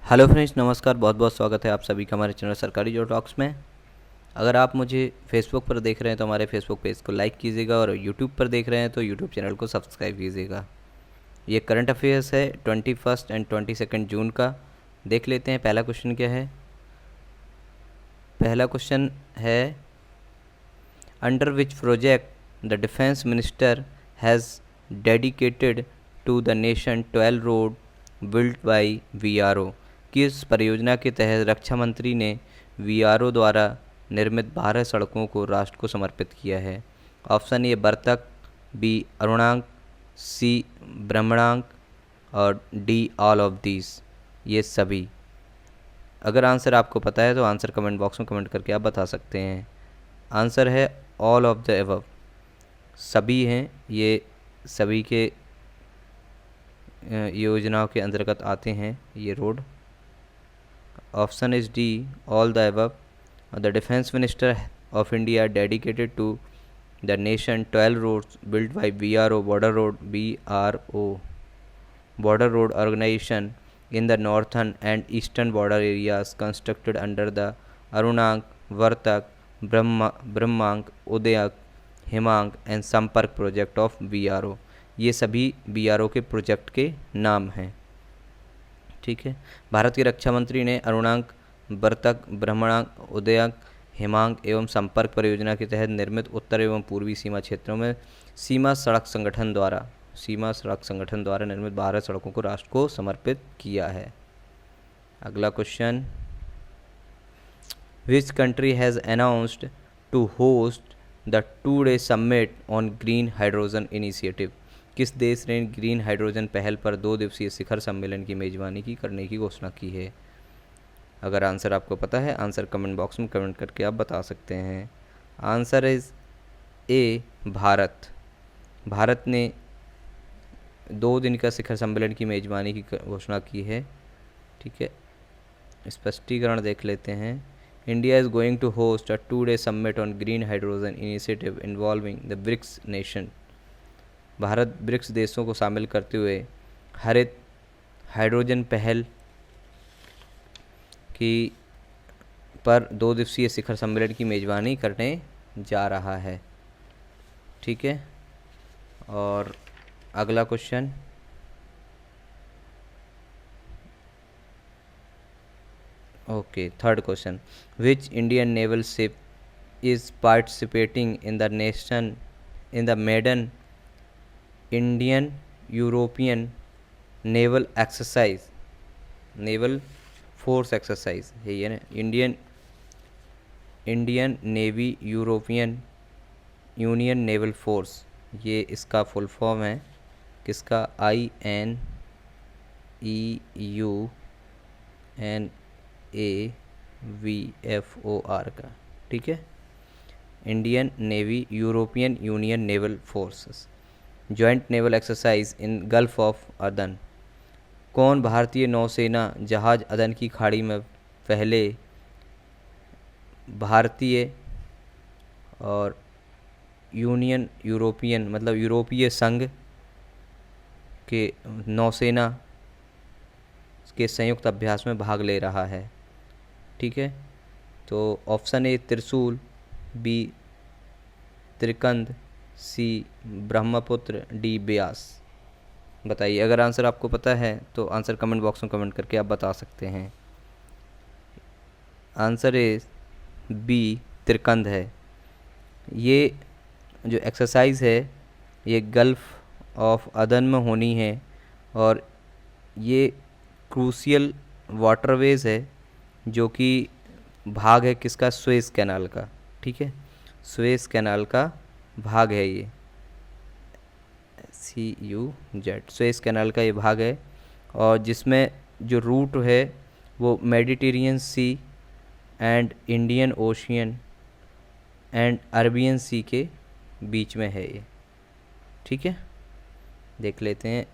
Hello friends, नमस्कार। बहुत बहुत स्वागत है आप सभी का हमारे चैनल सरकारी जो टॉक्स में। अगर आप मुझे फेसबुक पर देख रहे हैं तो हमारे फेसबुक पेज को लाइक कीजिएगा और यूट्यूब पर देख रहे हैं तो यूट्यूब चैनल को सब्सक्राइब कीजिएगा। ये करंट अफेयर्स है 21 एंड 22 जून का। देख लेते हैं पहला क्वेश्चन क्या है। पहला क्वेश्चन है, under which project the defence minister has dedicated to the nation 12 road built by VRO. किस परियोजना के तहत रक्षा मंत्री ने वीआरओ द्वारा निर्मित 12 सड़कों को राष्ट्र को समर्पित किया है। ऑप्शन ए बर्तक, बी अरुणांक, सी ब्रह्मणांक और डी ऑल ऑफ दीज, ये सभी। अगर आंसर आपको पता है तो आंसर कमेंट बॉक्स में कमेंट करके आप बता सकते हैं। आंसर है ऑल ऑफ द एबव, सभी हैं। ये सभी के योजनाओं के अंतर्गत आते हैं ये road. Option is D, all the above. The defence minister of India dedicated to the nation 12 roads built by BRO border road BRO border road organization in the northern and eastern border areas constructed under the Arunank, Vartak, Brahmank, Udayak, Himank and Sampark project of BRO। ये सभी BRO के project के नाम हैं। ठीक है। भारत के रक्षा मंत्री ने अरुणांक, बर्तक, ब्रह्मणांक, उदयक, हिमांक एवं संपर्क परियोजना के तहत निर्मित उत्तर एवं पूर्वी सीमा क्षेत्रों में सीमा सड़क संगठन द्वारा निर्मित 12 सड़कों को राष्ट्र को समर्पित किया है। अगला question, which country has announced to host the 2-day summit on green hydrogen initiative. किस देश ने ग्रीन हाइड्रोजन पहल पर 2 दिवसीय शिखर सम्मेलन की मेजबानी करने की घोषणा की है। अगर आंसर आपको पता है आंसर कमेंट बॉक्स में कमेंट करके आप बता सकते हैं। Answer is a Bharat. Bharat ने 2 दिन का शिखर सम्मेलन की मेजबानी की घोषणा की है। ठीक है, स्पष्टीकरण देख लेते हैं। India is going to host a 2-day summit on green hydrogen initiative involving the BRICS nation. Bharat BRICS देशों को शामिल करते हुए हरित हाइड्रोजन पहल की पर 2 दिवसीय शिखर सम्मेलन की मेजबानी करने जा रहा है। ठीक है। और अगला question, okay, third question, which Indian naval ship is participating in the maiden Indian European naval force exercise है ये ना, Indian navy European Union naval force, ये इसका फुल फॉर्म है। किसका? INEUNAVFOR का। ठीक है, Indian navy European Union naval forces joint naval exercise in gulf of अदन। कौन भारतीय नौसेना जहाज अदन की खाड़ी में पहले भारतीय और यूरोपियन मतलब यूरोपीय संघ के नौसेना के संयुक्त अभ्यास में भाग ले रहा है? ठीक है, तो ऑप्शन ए त्रिशूल, बी त्रिकंद, सी ब्रह्मपुत्र, डी ब्यास। बताइए, अगर आंसर आपको पता है तो आंसर कमेंट बॉक्स में कमेंट करके आप बता सकते हैं। आंसर ए बी त्रिकंद है। ये जो एक्सरसाइज है ये गल्फ़ ऑफ अदन में होनी है और ये क्रूशियल वाटरवेज है जो कि भाग है किसका? सुएज़ कैनाल का। ठीक है, सुएज़ कैनाल का भाग है ये, CUZ, सुएज़ कैनाल का ये भाग है और जिसमें जो रूट है वो Mediterranean sea and Indian ocean and Arabian sea के बीच में है ये। ठीक है, देख लेते हैं।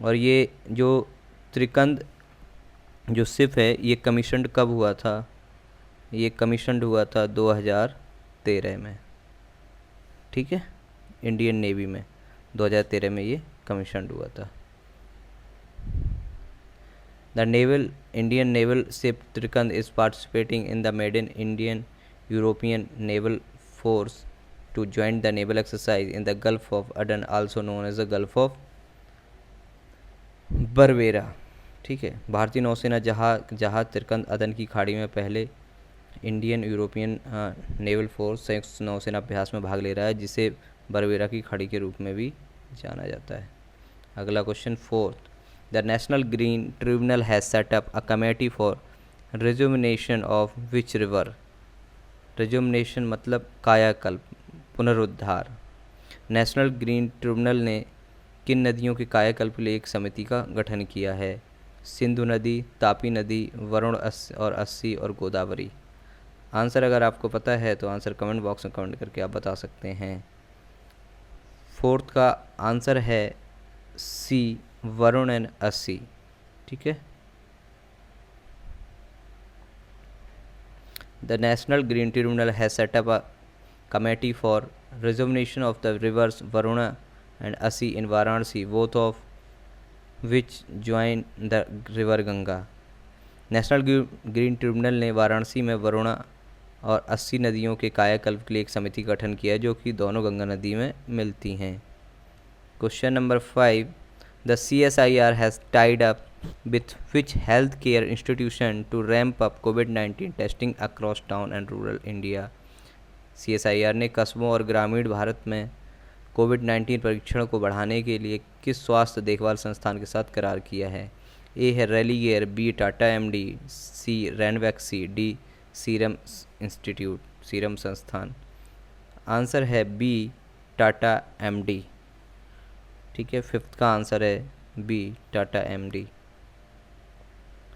और ये जो त्रिकंद जो शिप है ये कमीशन्ड कब हुआ था? ये कमीशन्ड हुआ था 2013 में। ठीक है, इंडियन नेवी में 2013 में ये कमीशन्ड हुआ था। The naval Indian naval ship Trikand is participating in the maiden Indian European naval force to join the naval exercise in the Gulf of Aden, also known as the Gulf of बरवेरा। ठीक है, भारतीय नौसेना जहाज तिरकंद अदन की खाड़ी में पहले इंडियन यूरोपियन नेवल फोर्स संयुक्त नौसेना अभ्यास में भाग ले रहा है, जिसे बरवेरा की खाड़ी के रूप में भी जाना जाता है। अगला question fourth, the national green tribunal has set up a committee for rejuvenation of which river. Rejuvenation मतलब कायाकल्प, पुनरुद्धार। नेशनल ग्रीन ट्रिब्यूनल ने किन नदियों के कायाकल्प के लिए एक समिति का गठन किया है? सिंधु नदी, तापी नदी, वरुण और अस्सी और गोदावरी। आंसर अगर आपको पता है तो आंसर कमेंट बॉक्स में कमेंट करके आप बता सकते हैं। फोर्थ का आंसर है सी, वरुण एंड अस्सी। ठीक है, the national green tribunal has set up a committee for rejuvenation of the rivers Varuna and Assi in Varanasi, both of which join the river Ganga. National green tribunal ने वाराणसी में वरुणा और 80 नदियों के कायाकल्प के लिए एक समिति का गठन किया, जो कि दोनों गंगा नदी में मिलती हैं। Question number 5, the CSIR has tied up with which health care institution to ramp up कोविड-19 testing across town and rural India. CSIR ने कस्बों और ग्रामीण भारत में कोविड-19 परीक्षण को बढ़ाने के लिए किस स्वास्थ्य देखभाल संस्थान के साथ करार किया है? ए है Religare, B Tata MD, C Ranbaxy, D Serum Institute, serum संस्थान। आंसर है बी, टाटा MD। ठीक है, फिफ्थ का आंसर है B, Tata MD।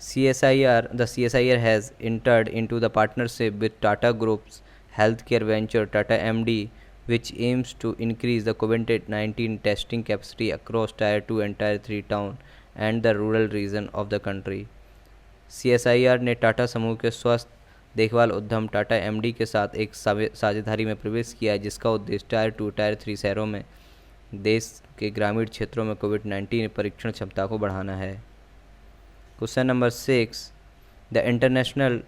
The CSIR has entered into the partnership with Tata Group's healthcare venture Tata MD, which aims to increase the COVID-19 testing capacity across Tier 2 and Tier 3 town and the rural region of the country। CSIR ने टाटा समूह के स्वास्थ्य देखभाल उद्यम Tata MD के साथ एक साझेदारी में प्रवेश किया है, जिसका उद्देश्य Tier 2, Tier 3 शहरों में देश के ग्रामीण क्षेत्रों में कोविड-19 परीक्षण क्षमता को बढ़ाना है। Question number 6, the international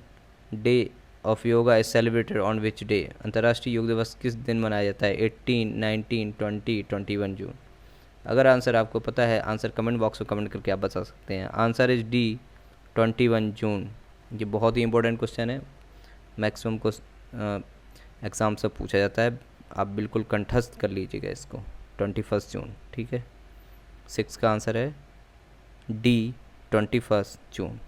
day of yoga is celebrated on which day. अंतर्राष्ट्रीय योग दिवस किस दिन मनाया जाता है? 18, 19, 20, 21 जून। अगर आंसर आपको पता है, आंसर कमेंट बॉक्स में कमेंट करके आप बता सकते हैं। आंसर इज डी, 21 जून। ये बहुत ही इंपॉर्टेंट क्वेश्चन है, मैक्सिमम को एग्ज़ाम से पूछा जाता है, आप बिल्कुल कंठस्थ कर लीजिएगा इसको। 21 जून। ठीक है, 6 का आंसर है D, 21 June.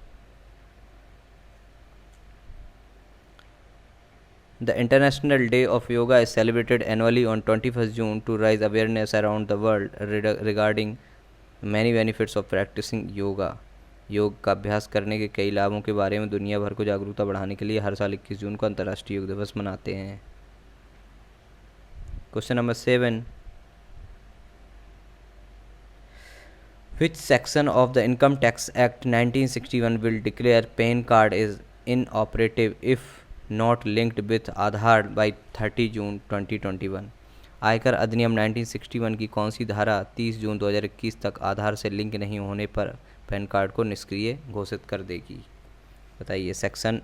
The International Day of Yoga is celebrated annually on 21st June to raise awareness around the world regarding many benefits of practicing yoga। योग का अभ्यास करने के कई लाभों के बारे में दुनिया भर को जागरूकता बढ़ाने के लिए हर साल 21 जून को अंतर्राष्ट्रीय योग दिवस मनाते हैं। Question number 7, Which section of the Income Tax Act 1961 will declare PAN card is inoperative if not linked with Aadhaar by 30 जून 2021? आयकर अधिनियम 1961 की कौन सी धारा 30 जून 2021 तक आधार से लिंक नहीं होने पर पैन कार्ड को निष्क्रिय घोषित कर देगी? बताइए। सेक्शन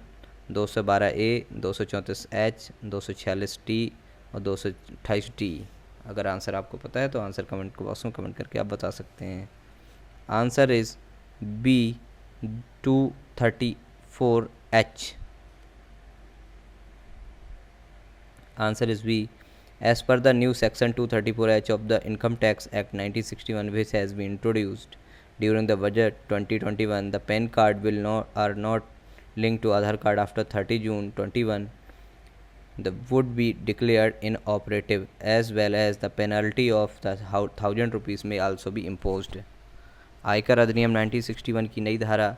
212A, 234H, 246T और 228D। अगर आंसर आपको पता है तो आंसर कमेंट बॉक्स में कमेंट करके आप बता सकते हैं। Answer is B, 234H। Answer is B, as per the new section 234H of the Income Tax Act 1961, which has been introduced during the budget 2021, the PAN card are not linked to Aadhaar card after 30 June 21. The would be declared inoperative, as well as the penalty of the 1,000 rupees may also be imposed। आयकर अधिनियम 1961 की नई धारा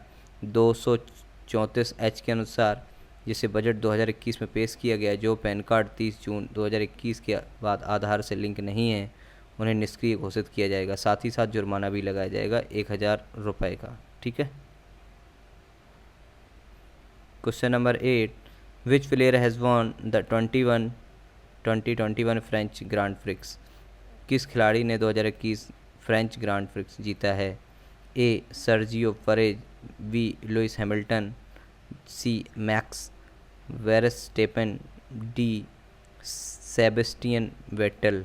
234H के अनुसार, जिसे budget 2021 में पेश किया गया, जो पैन कार्ड 30 जून 2021 के बाद आधार से लिंक नहीं है, उन्हें निष्क्रिय घोषित किया जाएगा। साथ ही साथ जुर्माना भी लगाया जाएगा 1000 रुपये का। ठीक है। Question number 8, which player has won the 2021 French grand prix. किस खिलाड़ी ने 2021 फ्रेंच ग्रांड प्रिक्स जीता है? A, Sergio Perez, B Lewis Hamilton, C Max Verstappen, D Sebastian Vettel.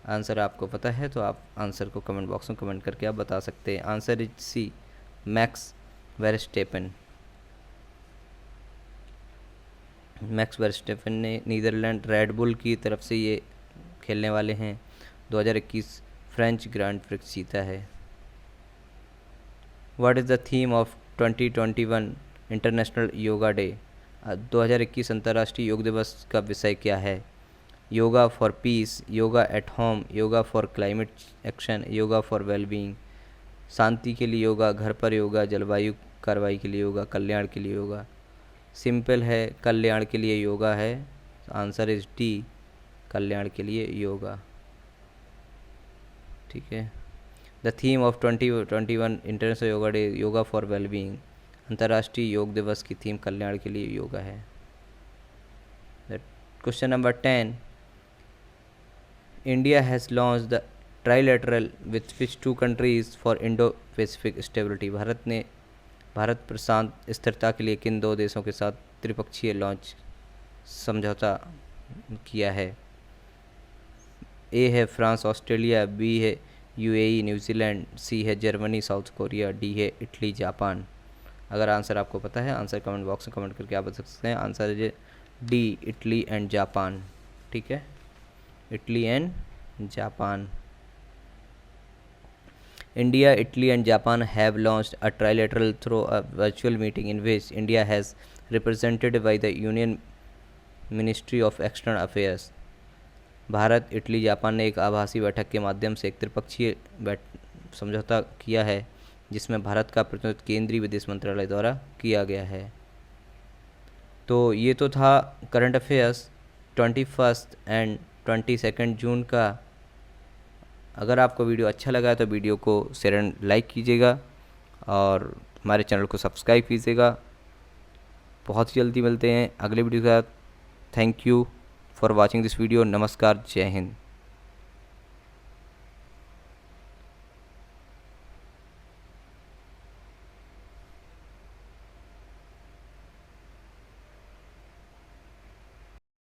Answer आपको पता है तो आप आंसर को कमेंट बॉक्स में कमेंट करके आप बता सकते हैं। Answer is C Max Verstappen. Max Verstappen ने नीदरलैंड रेड बुल की तरफ से ये खेलने वाले हैं। 2021 फ्रेंच ग्रैंड प्रिक्स जीता है। What is the theme of 2021 international yoga day? 2021 अंतर्राष्ट्रीय योग दिवस का विषय क्या है? Yoga for peace, yoga at home, yoga for climate action, yoga for wellbeing. शांति के लिए योगा, घर पर योगा, जलवायु कार्रवाई के लिए योगा, कल्याण के लिए योगा। सिंपल है, कल्याण के लिए योगा है। आंसर इज डी, कल्याण के लिए योगा। ठीक है। The theme of 2021 international yoga day, yoga for wellbeing. अंतर्राष्ट्रीय योग दिवस की थीम कल्याण के लिए योगा है। Question number 10, India has launch the trilateral with which two countries for Indo Pacific stability? Bharat प्रशांत स्थिरता के लिए किन दो देशों के साथ त्रिपक्षीय लॉन्च समझौता किया है? ए है फ्रांस ऑस्ट्रेलिया, बी है यूएई न्यूजीलैंड, सी है जर्मनी साउथ कोरिया, डी है इटली जापान। अगर आंसर आपको पता है आंसर कमेंट बॉक्स में कमेंट करके आप बता सकते हैं। आंसर है डी, इटली एंड जापान। ठीक है, Italy and Japan. India, Italy and Japan have launched a trilateral through a virtual meeting in which India has represented by the Union Ministry of External Affairs. Bharat, Italy, Japan ने एक आभासी बैठक के माध्यम से एक त्रिपक्षीय समझौता किया है जिसमें भारत का प्रतिनिधित्व केंद्रीय विदेश मंत्रालय द्वारा किया गया है। तो ये तो था करंट अफेयर्स 21 एंड 22 जून का। अगर आपको वीडियो अच्छा लगा तो वीडियो को शेयर एंड लाइक कीजिएगा और हमारे चैनल को सब्सक्राइब कीजिएगा। बहुत ही जल्दी मिलते हैं अगले वीडियो के साथ। Thank you for watching this video. नमस्कार, जय हिंद।